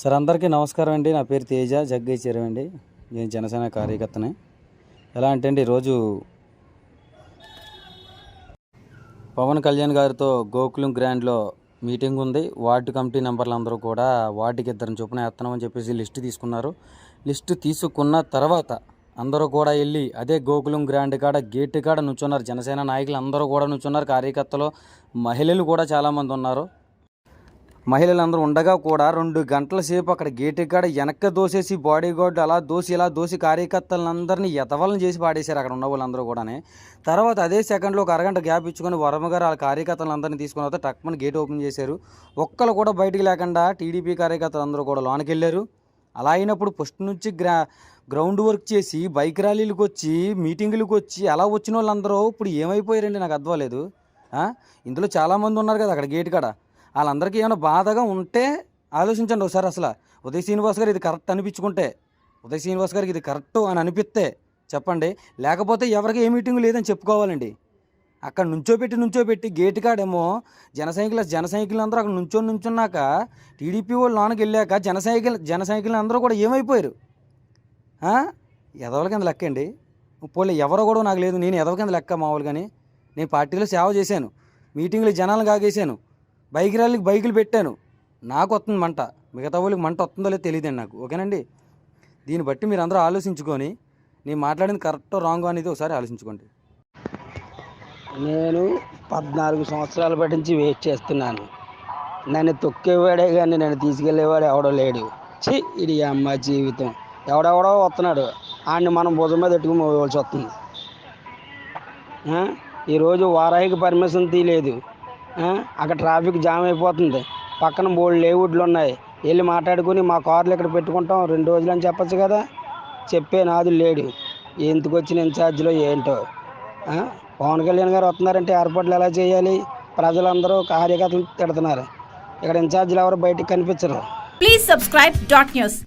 Sir అందరికీ నమస్కారం అండి. నా పేరు తేజ జగ్గయ్య చెరువు అండి. నేను జనసేన కార్యకర్తనే. ఎలా అంటే అండి, ఈరోజు పవన్ కళ్యాణ్ గారితో గోకులం గ్రాండ్లో మీటింగ్ ఉంది. వార్డు కమిటీ మెంబర్లు అందరూ కూడా వార్డుకి ఇద్దరిని చొప్పున వేస్తున్నామని చెప్పేసి లిస్టు తీసుకున్నారు. లిస్టు తీసుకున్న తర్వాత అందరూ కూడా వెళ్ళి అదే గోకులం గ్రాండ్ కాడ గేటు కాడ నుంచున్నారు. జనసేన నాయకులు అందరూ కూడా నుంచున్నారు. కార్యకర్తలు, మహిళలు కూడా చాలామంది ఉన్నారు. మహిళలందరూ ఉండగా కూడా 2 గంటల సేపు అక్కడ గేటు కాడ వెనక్కి దోసేసి బాడీ గార్డు అలా దోసి కార్యకర్తలందరినీ ఎతవలను చేసి పాడేశారు అక్కడ ఉన్న వాళ్ళందరూ కూడా. తర్వాత అదే సెకండ్లో ఒక అరగంట గ్యాప్ ఇచ్చుకొని వర్మ గారు వాళ్ళ కార్యకర్తలందరినీ తీసుకున్న తర్వాత టక్మని గేట్ ఓపెన్ చేశారు. ఒక్కరు కూడా బయటికి లేకుండా టీడీపీ కార్యకర్తలు అందరూ కూడా లోనికి వెళ్ళారు. అలా అయినప్పుడు ఫస్ట్ నుంచి గ్రౌండ్ వర్క్ చేసి బైక్ ర్యాలీలకు వచ్చి మీటింగులకు వచ్చి అలా వచ్చిన వాళ్ళందరూ ఇప్పుడు ఏమైపోయారండి? నాకు అర్థం లేదు. ఇందులో చాలామంది ఉన్నారు కదా అక్కడ గేటు కాడ. వాళ్ళందరికీ ఏమైనా బాధగా ఉంటే ఆలోచించండి ఒకసారి. అసలు ఉదయ్ శ్రీనివాస్ గారు ఇది కరెక్ట్ అనిపించుకుంటే, ఉదయ్ శ్రీనివాస్ గారికి ఇది కరెక్ట్ అని అనిపిస్తే చెప్పండి. లేకపోతే ఎవరికి ఏ మీటింగ్ లేదని చెప్పుకోవాలండి. అక్కడ నుంచోబెట్టి గేటు కాడేమో జన సైకిల్ అందరూ అక్కడ నుంచున్నాక టీడీపీ వాళ్ళు లోనకి వెళ్ళాక జన సైకిల్ అందరూ కూడా ఏమైపోయారు? ఎదవల కింద లెక్క అండి. పోలే ఎవరో కూడా నాకు లేదు. నేను ఎదవ కింద లెక్క మామూలుగాని. నేను పార్టీలో సేవ చేశాను, మీటింగ్లు జనాలను కాగేశాను, బైక్ ర్యాలీకి బైకులు పెట్టాను. నాకు వస్తుంది మంట, మిగతా వాళ్ళకి మంట వస్తుందో లేదో తెలియదండి నాకు. ఓకేనండి? దీన్ని బట్టి మీరు అందరూ ఆలోచించుకొని నేను మాట్లాడింది కరెక్టో రాంగో అనేది ఒకసారి ఆలోచించుకోండి. నేను 14 సంవత్సరాల బట్టి నుంచి వెయిట్ చేస్తున్నాను. నన్ను తొక్కేవాడే కానీ నన్ను తీసుకెళ్లేవాడు ఎవడో లేడు. ఇది అమ్మ జీవితం. ఎవడెవడో వస్తున్నాడు, ఆడిని మనం భుజం మీద పెట్టుకుని మోయవలసి వస్తుంది. ఈరోజు వారాహికి పర్మిషన్ తీయలేదు. అక్కడ ట్రాఫిక్ జామ్ అయిపోతుంది. పక్కన బోల్డ్ లేవుడ్లు ఉన్నాయి. వెళ్ళి మాట్లాడుకుని మా కార్లు ఇక్కడ పెట్టుకుంటాం 2 రోజులు అని చెప్పచ్చు కదా. చెప్పే నాదు లేడు. ఎందుకు వచ్చిన ఇన్ఛార్జ్లో ఏంటో. పవన్ కళ్యాణ్ గారు వస్తున్నారంటే ఏర్పాట్లు ఎలా చేయాలి? ప్రజలందరూ కార్యకర్తలు తిడుతున్నారు. ఇక్కడ ఇన్ఛార్జీలు ఎవరు బయటికి కనిపించరు. Please subscribe dot news.